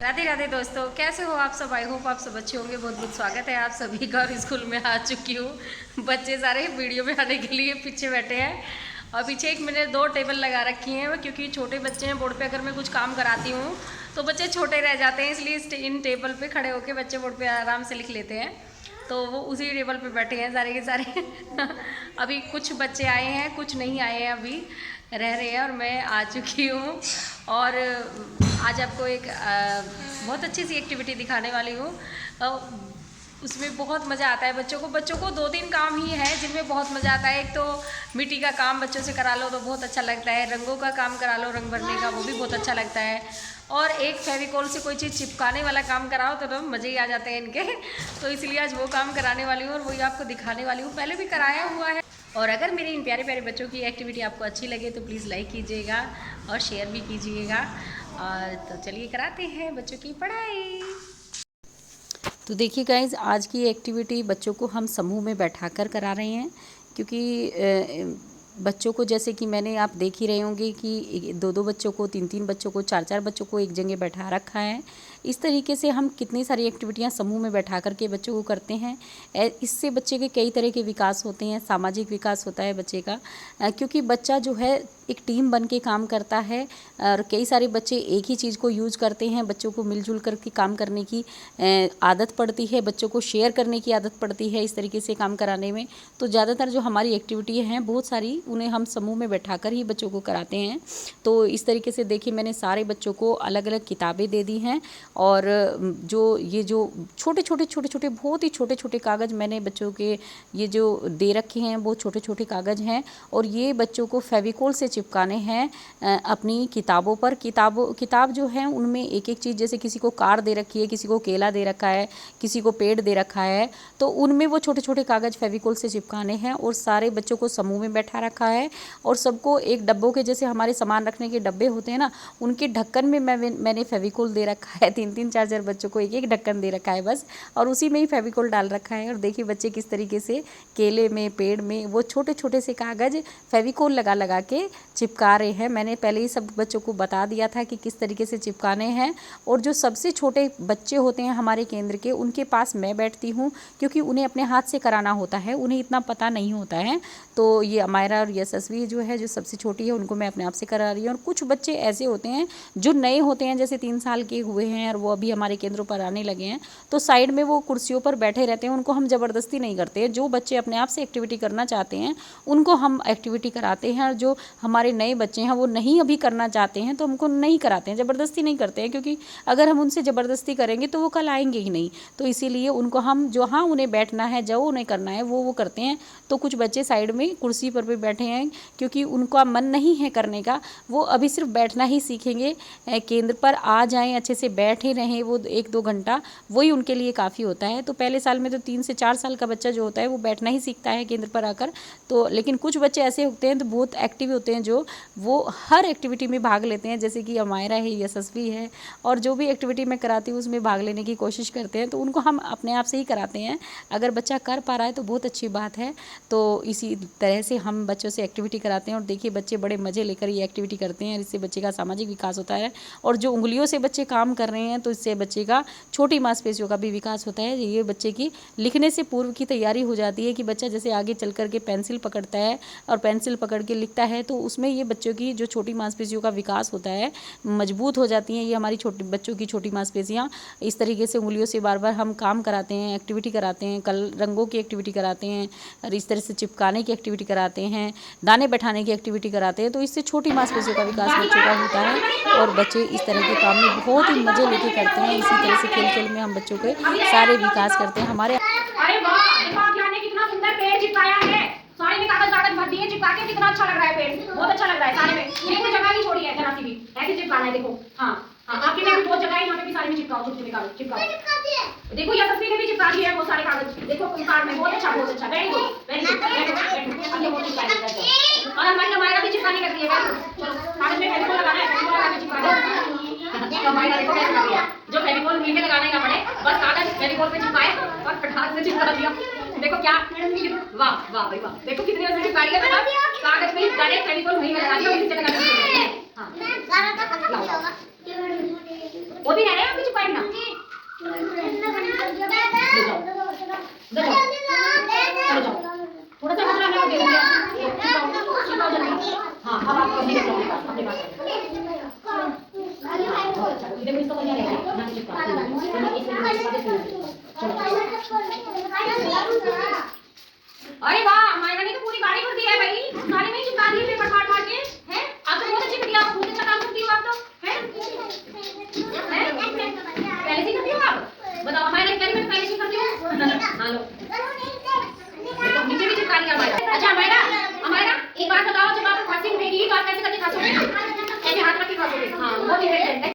राधे राधे दोस्तों, कैसे हो आप सब। आई होप आप सब अच्छे होंगे। बहुत बहुत स्वागत है आप सभी का। और स्कूल में आ चुकी हूँ। बच्चे सारे वीडियो में आने के लिए पीछे बैठे हैं और पीछे एक मैंने 2 टेबल लगा रखी हैं, क्योंकि छोटे बच्चे हैं। बोर्ड पे अगर मैं कुछ काम कराती हूँ तो बच्चे छोटे रह जाते हैं, इसलिए इन टेबल पे खड़े होकर बच्चे बोर्ड पे आराम से लिख लेते हैं। तो वो उसी टेबल पे बैठे हैं सारे के सारे। अभी कुछ बच्चे आए हैं, कुछ नहीं आए हैं, अभी रह रहे हैं और मैं आ चुकी हूँ। और आज आपको एक बहुत अच्छी सी एक्टिविटी दिखाने वाली हूँ। उसमें बहुत मज़ा आता है बच्चों को 2-3 काम ही है जिनमें बहुत मज़ा आता है। एक तो मिट्टी का काम बच्चों से करा लो तो बहुत अच्छा लगता है, रंगों का काम करा लो, रंग भरने का, वो भी बहुत अच्छा लगता है। और एक फेविकोल से कोई चीज़ चिपकाने वाला काम कराओ तो मज़े ही आ जाते हैं इनके। तो इसलिए आज वो काम कराने वाली हूँ और वही आपको दिखाने वाली हूँ। पहले भी कराया हुआ है। और अगर मेरे इन प्यारे प्यारे बच्चों की एक्टिविटी आपको अच्छी लगे तो प्लीज़ लाइक कीजिएगा और शेयर भी कीजिएगा। और तो चलिए कराते हैं बच्चों की पढ़ाई। तो देखिए गाइज, आज की एक्टिविटी बच्चों को हम समूह में बैठाकर करा रहे हैं, क्योंकि बच्चों को, जैसे कि मैंने, आप देख ही रहे होंगे कि 2-2 बच्चों को, 3-3 बच्चों को, 4-4 बच्चों को एक जगह बैठा रखा है। इस तरीके से हम कितनी सारी एक्टिविटियां समूह में बैठा करके बच्चों को करते हैं। इससे बच्चे के कई तरह के विकास होते हैं। सामाजिक विकास होता है बच्चे का, क्योंकि बच्चा जो है एक टीम बन के काम करता है। और कई सारे बच्चे एक ही चीज़ को यूज़ करते हैं। बच्चों को मिलजुल करके काम करने की आदत पड़ती है, बच्चों को शेयर करने की आदत पड़ती है इस तरीके से काम कराने में। तो ज़्यादातर जो हमारी एक्टिविटी हैं बहुत सारी, उन्हें हम समूह में बैठाकर ही बच्चों को कराते हैं। तो इस तरीके से देखिए, मैंने सारे बच्चों को अलग अलग किताबें दे दी हैं। और जो छोटे छोटे बहुत ही छोटे छोटे कागज़ मैंने बच्चों के ये जो दे रखे हैं, वो छोटे छोटे कागज़ हैं। और ये बच्चों को फेविकोल से चिपकाने हैं अपनी किताबों पर। किताब जो है उनमें एक एक चीज़, जैसे किसी को कार दे रखी है, किसी को केला दे रखा है, किसी को पेड़ दे रखा है, तो उनमें वो छोटे छोटे कागज़ फेविकोल से चिपकाने हैं। और सारे बच्चों को समूह में बैठा रखा है और सबको एक डब्बों के, जैसे हमारे सामान रखने के डब्बे होते हैं ना, उनके ढक्कन में मैंने फेविकोल दे रखा है। 3-3 4-4 बच्चों को एक एक ढक्कन दे रखा है बस, और उसी में ही फेविकोल डाल रखा है। और देखिए बच्चे किस तरीके से केले में, पेड़ में वो छोटे छोटे से कागज़ फेविकोल लगा लगा के चिपका रहे हैं। मैंने पहले ही सब बच्चों को बता दिया था कि किस तरीके से चिपकाने हैं। और जो सबसे छोटे बच्चे होते हैं हमारे केंद्र के, उनके पास मैं बैठती हूँ, क्योंकि उन्हें अपने हाथ से कराना होता है, उन्हें इतना पता नहीं होता है। तो ये अमायरा और यशस्वी जो है, जो सबसे छोटी है, उनको मैं अपने आप से करा रही हूँ। और कुछ बच्चे ऐसे होते हैं जो नए होते हैं, जैसे 3 साल के हुए हैं और वो अभी हमारे केंद्रों पर आने लगे हैं, तो साइड में वो कुर्सियों पर बैठे रहते हैं। उनको हम ज़बरदस्ती नहीं करते। जो बच्चे अपने आप से एक्टिविटी करना चाहते हैं उनको हम एक्टिविटी कराते हैं। और जो हमारे नए बच्चे हैं वो नहीं अभी करना चाहते हैं तो हमको नहीं कराते हैं, ज़बरदस्ती नहीं करते हैं, क्योंकि अगर हम उनसे ज़बरदस्ती करेंगे तो वो कल आएंगे ही नहीं। तो इसीलिए उनको हम, जो हाँ उन्हें बैठना है, जो उन्हें करना है वो करते हैं। तो कुछ बच्चे साइड में कुर्सी पर भी बैठे हैं, क्योंकि उनका मन नहीं है करने का, वो अभी सिर्फ बैठना ही सीखेंगे। केंद्र पर आ जाएं, अच्छे से बैठे रहें, वो 1-2 घंटा, वही उनके लिए काफ़ी होता है। तो पहले साल में तो 3 से 4 साल का बच्चा जो होता है वो बैठना ही सीखता है केंद्र पर आकर। तो लेकिन कुछ बच्चे ऐसे होते हैं तो बहुत एक्टिव होते हैं, जो वो हर एक्टिविटी में भाग लेते हैं, जैसे कि अमायरा है, यशस्वी है, और जो भी एक्टिविटी मैं कराती हूँ उसमें भाग लेने की कोशिश करते हैं। तो उनको हम अपने आप से ही कराते हैं। अगर बच्चा कर पा रहा है तो बहुत अच्छी बात है। तो इसी तरह से हम बच्चों से एक्टिविटी कराते हैं। और देखिए बच्चे बड़े मज़े लेकर ये एक्टिविटी करते हैं। इससे बच्चे का सामाजिक विकास होता है। और जो उंगलियों से बच्चे काम कर रहे हैं तो इससे बच्चे का छोटी मांसपेशियों का भी विकास होता है। ये बच्चे की लिखने से पूर्व की तैयारी हो जाती है, कि बच्चा जैसे आगे चल कर के पेंसिल पकड़ता है और पेंसिल पकड़ के लिखता है, तो उसमें ये बच्चों की जो छोटी मांसपेशियों का विकास होता है, मजबूत हो जाती हैं ये हमारी छोटी बच्चों की छोटी मांसपेशियाँ। इस तरीके से उंगलियों से बार बार हम काम कराते हैं, एक्टिविटी कराते हैं, कल रंगों की एक्टिविटी कराते हैं, और इस तरह से चिपकाने की एक्टिविटी कराते हैं, दाने बैठाने की एक्टिविटी कराते हैं। तो इससे छोटी मांसपेशियों का विकास बच्चों का होता है और बच्चे इस तरह के काम में बहुत ही मज़े लेके करते हैं। इसी तरह से खेल खेल में हम बच्चों के सारे विकास करते हैं। हमारे अरे वाह, देखो आपकी आने कितना सुंदर पेड़ चिपकाया है। सारे में कागज भर दिए, चिपका के कितना अच्छा लग रहा है पेड़, बहुत अच्छा लग रहा है। सारे में बिल्कुल जगह नहीं छोड़ी है जरा सी भी, ऐसे चिपकाना है। देखो हाँ हाँ, आपके में भी बहुत जगह है, यहाँ पे भी सारे में चिपकाओ, छोटे छोटे कागज चिपकाओ। देखो ये तस्वीर में भी चिपका दिए है वो सारे कागज। देखो कार्ड में बहुत अच्छा, बहुत अच्छा, very good very good very good. और हमारी हमारा भी चिपकाने कर दिए कागज में फेविकोल लगाना है, फेविकोल लगा के चिपका दो। हमारा देखो कैसे लग गया, जो फेविकोल नीचे लगाने का पड़े, बस कागज फेविकोल पे चिपकाए और फटाक से चिपका दिया। देखो क्या, वाह वाह भाई वाह, देखो कितनी अच्छी चिपका रही है। कागज पे डायरेक्ट फेविकोल वहीं लगा दिया और नीचे लगा दिया। हां वो भी रह रहे हैं आपकी चिपकाए ना। थोड़ा सा मसला मैं दे दूंगी। चिपकाओ जल्दी। हाँ अब आप अपने पास अपने पास इधर भी इसका बढ़िया रहेगा ना चिपका अरे वाह मायना ने तो पूरी गाड़ी भर दी है भाई गाड़ी में ही चिपका दिए पेपर फाड़ फाड़ के हैं आप तो बहुत अच्छी बिटिया आप बहुत अच्छा काम करती हो आप तो हैं पहले से करती हो आप बताओ मायना कह रही मैं पहले से करती हूँ हाँ लो नीचे भी चिपका दिया मायना अच्छा मायना हमारा एक बात बताओ जब आप खांसी उठेगी तो आप कैसे करके खांसोगे ऐसे हाथ रख के खांसोगे हाँ वो डिफरेंट है